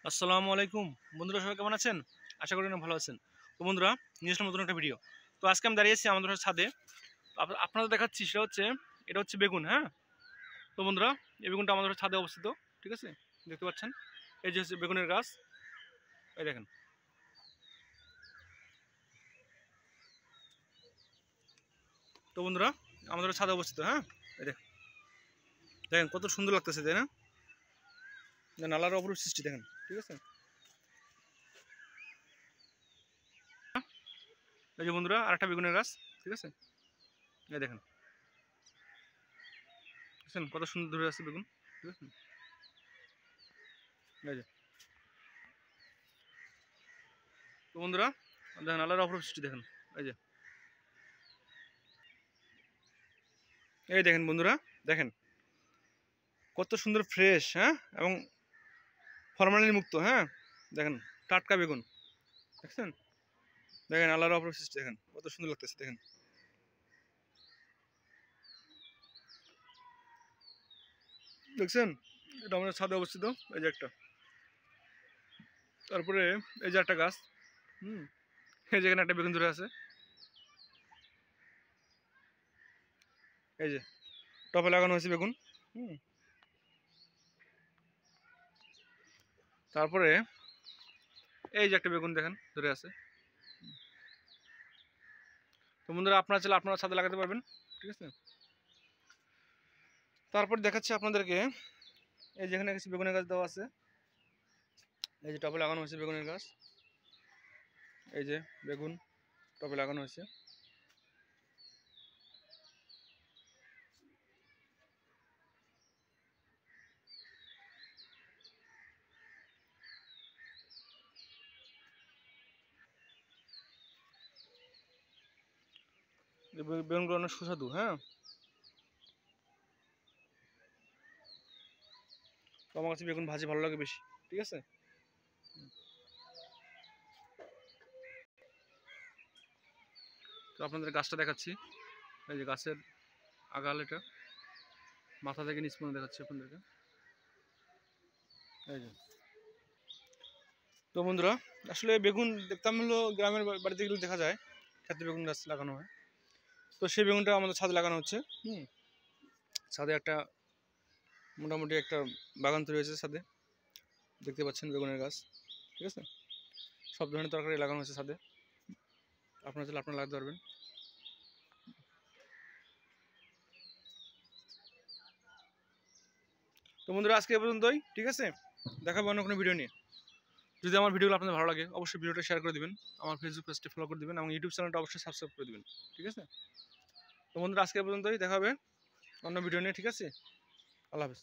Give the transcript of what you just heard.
আসসালামু আলাইকুম বন্ধুরা, সবাই কেমন আছেন? আশা করি অনেক ভালো আছেন। তো বন্ধুরা, নিয়ে আসলাম নতুন একটা ভিডিও। তো আজকে আমি দাঁড়িয়েছি আমাদের ছাদে। আপনাদের দেখাচ্ছি, সেটা হচ্ছে, এটা হচ্ছে বেগুন। হ্যাঁ, তো বন্ধুরা, এই বেগুনটা আমাদের ছাদে অবস্থিত। ঠিক আছে, দেখতে পাচ্ছেন, এই যে হচ্ছে বেগুনের গাছ। এই দেখেন। তো বন্ধুরা, আমাদের ছাদে অবস্থিত। হ্যাঁ, এই দেখেন, দেখেন কত সুন্দর লাগতেছে, তাই না? নালার অপরূপ সৃষ্টি দেখেন। ঠিক আছে, এই যে বন্ধুরা, আর একটা বেগুনের গাছ। ঠিক আছে, এই দেখেন, দেখছেন কত সুন্দর ধরে আছে বেগুন। ঠিক আছে, এই যে। তো বন্ধুরা, দেখেন নালার অপরূপ সৃষ্টি দেখেন। এই যে, এই দেখেন বন্ধুরা, দেখেন কত সুন্দর ফ্রেশ। হ্যাঁ, এবং ফরমালিন মুক্ত। হ্যাঁ, দেখেন টাটকা বেগুন। দেখছেন, দেখেন আল্লাহর অপরূপ সৃষ্টি দেখেন কত সুন্দর লাগতেছে। দেখেন, দেখছেন, এটা আমাদের ছাদে অবস্থিত। এই যে একটা, তারপরে এই যে একটা গাছ। হুম, এই যেখানে একটা বেগুন ধরে আছে। এই যে টবে লাগানো হয়েছে বেগুন। হুম, তারপরে এই যে একটা বেগুন দেখেন ধরে আছে। তো বন্ধুরা, আপনারা চাইলে আপনারা ছাদে লাগাতে পারবেন। ঠিক আছে, তারপর দেখাচ্ছি আপনাদেরকে, এই যেখানে কিছু বেগুনের গাছ দেওয়া আছে। এই যে টবে লাগানো হয়েছে বেগুনের গাছ। এই যে বেগুন টবে লাগানো হয়েছে। বেগুনগুলো অনেক সুস্বাদু। হ্যাঁ, তো আমার কাছে বেগুন ভাজি ভালো লাগে বেশি। ঠিক আছে, তো আপনাদের গাছটা দেখাচ্ছি। এই যে গাছের আগাল, এটা মাথা থেকে নিচ পর্যন্ত দেখাচ্ছি আপনাদেরকে। এই যে, তো বন্ধুরা, আসলে বেগুন দেখতাম হলো গ্রামের বাড়িতে গেলে দেখা যায়, ক্ষেত্রে বেগুন গাছ লাগানো হয়। তো সেই বেগুনটা আমাদের ছাদে লাগানো হচ্ছে। হুম, ছাদে একটা মোটামুটি একটা বাগান তৈরি হয়েছে ছাদে। দেখতে পাচ্ছেন বেগুনের গাছ। ঠিক আছে, সব ধরনের তরকারি লাগানো হয়েছে ছাদে। আপনারা চাইলে আপনারা লাগাতে পারবেন। তো বন্ধুরা, আজকে এ পর্যন্তই। ঠিক আছে, দেখাবো অন্য কোনো ভিডিও নিয়ে। যদি আমার ভিডিওগুলো আপনাদের ভালো লাগে, অবশ্যই ভিডিওটা শেয়ার করে দিবেন, আমার ফেসবুক পেজটা ফলো করে দিবেন এবং ইউটিউব চ্যানেলটা অবশ্যই সাবস্ক্রাইব করে দিবেন। ঠিক আছে, তো বন্ধুরা, আজকে এ পর্যন্তই। দেখা হবে অন্য ভিডিও নিয়ে। ঠিক আছে, আল্লাহ হাফেজ।